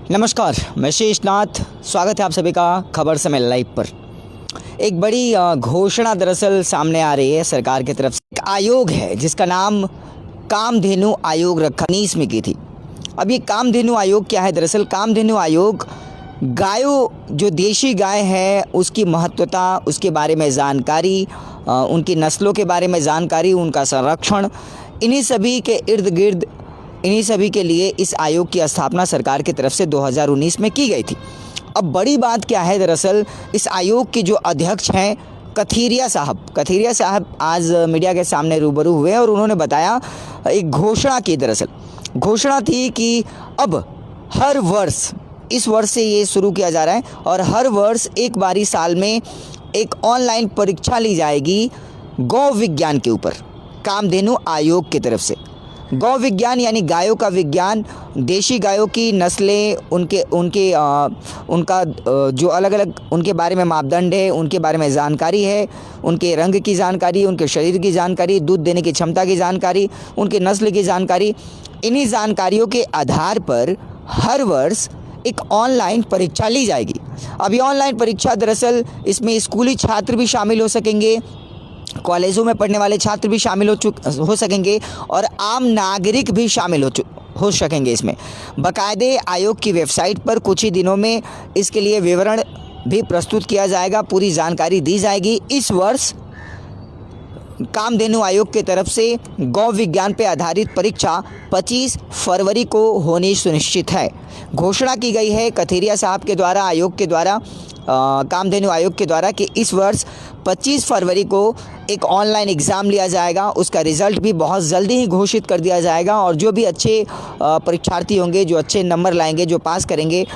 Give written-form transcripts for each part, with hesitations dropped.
नमस्कार, मैं शेषनाथ। स्वागत है आप सभी का खबर समय लाइव पर। एक बड़ी घोषणा दरअसल सामने आ रही है सरकार की तरफ से। एक आयोग है जिसका नाम कामधेनु आयोग रखा 19 में की थी। अब ये कामधेनु आयोग क्या है? दरअसल कामधेनु आयोग गायों, जो देशी गाय है उसकी महत्वता, उसके बारे में जानकारी, उनकी नस्लों के बारे में जानकारी, उनका संरक्षण, इन्हीं सभी के इर्द गिर्द, इन्हीं सभी के लिए इस आयोग की स्थापना सरकार की तरफ से 2019 में की गई थी। अब बड़ी बात क्या है? दरअसल इस आयोग के जो अध्यक्ष हैं कथीरिया साहब आज मीडिया के सामने रूबरू हुए और उन्होंने बताया, एक घोषणा की। दरअसल घोषणा थी कि अब हर वर्ष, इस वर्ष से ये शुरू किया जा रहा है और हर वर्ष एक बारी साल में एक ऑनलाइन परीक्षा ली जाएगी गौ विज्ञान के ऊपर, कामधेनु आयोग की तरफ से। गौ विज्ञान यानी गायों का विज्ञान, देशी गायों की नस्लें, उनका जो अलग अलग उनके बारे में मापदंड है, उनके बारे में जानकारी है, उनके रंग की जानकारी, उनके शरीर की जानकारी, दूध देने की क्षमता की जानकारी, उनके नस्ल की जानकारी, इन्हीं जानकारियों के आधार पर हर वर्ष एक ऑनलाइन परीक्षा ली जाएगी। अभी ऑनलाइन परीक्षा, दरअसल इसमें स्कूली छात्र भी शामिल हो सकेंगे, कॉलेजों में पढ़ने वाले छात्र भी शामिल हो सकेंगे और आम नागरिक भी शामिल हो सकेंगे इसमें। बाकायदे आयोग की वेबसाइट पर कुछ ही दिनों में इसके लिए विवरण भी प्रस्तुत किया जाएगा, पूरी जानकारी दी जाएगी। इस वर्ष कामधेनु आयोग की तरफ से गौ विज्ञान पर आधारित परीक्षा 25 फरवरी को होनी सुनिश्चित है। घोषणा की गई है कथीरिया साहब के द्वारा, आयोग के द्वारा, कामधेनु आयोग के द्वारा, कि इस वर्ष 25 फरवरी को एक ऑनलाइन एग्ज़ाम लिया जाएगा। उसका रिज़ल्ट भी बहुत जल्दी ही घोषित कर दिया जाएगा और जो भी अच्छे परीक्षार्थी होंगे, जो अच्छे नंबर लाएंगे, जो पास करेंगे,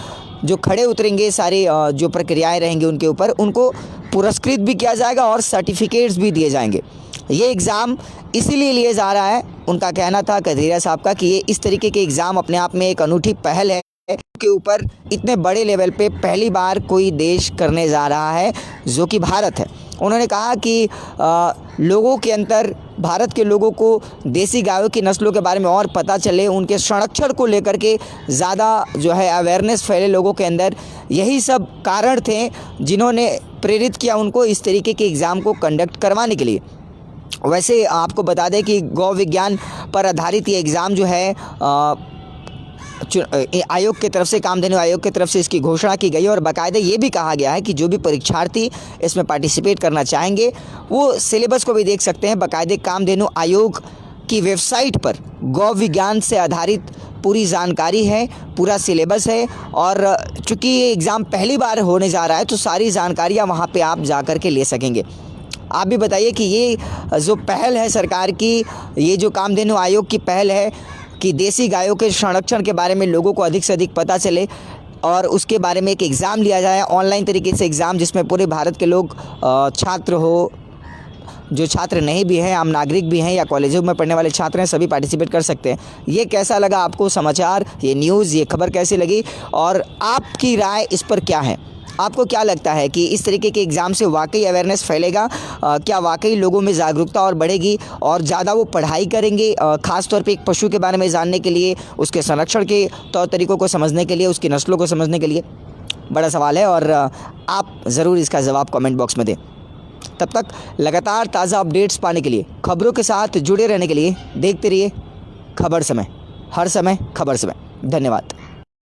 जो खड़े उतरेंगे, सारे जो प्रक्रियाएं रहेंगी उनके ऊपर, उनको पुरस्कृत भी किया जाएगा और सर्टिफिकेट्स भी दिए जाएंगे। ये एग्ज़ाम इसीलिए लिए जा रहा है, उनका कहना था कथीरिया साहब का, कि ये इस तरीके के एग्ज़ाम अपने आप में एक अनूठी पहल है के ऊपर इतने बड़े लेवल पे पहली बार कोई देश करने जा रहा है, जो कि भारत है। उन्होंने कहा कि लोगों के अंदर, भारत के लोगों को देसी गायों की नस्लों के बारे में और पता चले, उनके संरक्षण को लेकर के ज़्यादा जो है अवेयरनेस फैले लोगों के अंदर। यही सब कारण थे जिन्होंने प्रेरित किया उनको इस तरीके के एग्ज़ाम को कंडक्ट करवाने के लिए। वैसे आपको बता दें कि गौ विज्ञान पर आधारित ये एग्ज़ाम जो है आयोग की तरफ से, कामधेनु आयोग की तरफ से इसकी घोषणा की गई और बाकायदा ये भी कहा गया है कि जो भी परीक्षार्थी इसमें पार्टिसिपेट करना चाहेंगे वो सिलेबस को भी देख सकते हैं। बाकायदे कामधेनु आयोग की वेबसाइट पर गौ विज्ञान से आधारित पूरी जानकारी है, पूरा सिलेबस है और चूँकि ये एग्ज़ाम पहली बार होने जा रहा है तो सारी जानकारियाँ वहाँ पर आप जा कर के ले सकेंगे। आप भी बताइए कि ये जो पहल है सरकार की, ये जो कामधेनु आयोग की पहल है कि देसी गायों के संरक्षण के बारे में लोगों को अधिक से अधिक पता चले और उसके बारे में एक एग्ज़ाम लिया जाए, ऑनलाइन तरीके से एग्ज़ाम, जिसमें पूरे भारत के लोग, छात्र हो, जो छात्र नहीं भी हैं, आम नागरिक भी हैं या कॉलेजों में पढ़ने वाले छात्र हैं, सभी पार्टिसिपेट कर सकते हैं। ये कैसा लगा आपको समाचार, ये न्यूज़, ये खबर कैसी लगी और आपकी राय इस पर क्या है? आपको क्या लगता है कि इस तरीके के एग्ज़ाम से वाकई अवेयरनेस फैलेगा? क्या वाकई लोगों में जागरूकता और बढ़ेगी और ज़्यादा वो पढ़ाई करेंगे, ख़ास तौर पे एक पशु के बारे में जानने के लिए, उसके संरक्षण के तौर तरीक़ों को समझने के लिए, उसकी नस्लों को समझने के लिए? बड़ा सवाल है और आप ज़रूर इसका जवाब कमेंट बॉक्स में दें। तब तक लगातार ताज़ा अपडेट्स पाने के लिए, खबरों के साथ जुड़े रहने के लिए देखते रहिए खबर समय, हर समय खबर समय। धन्यवाद।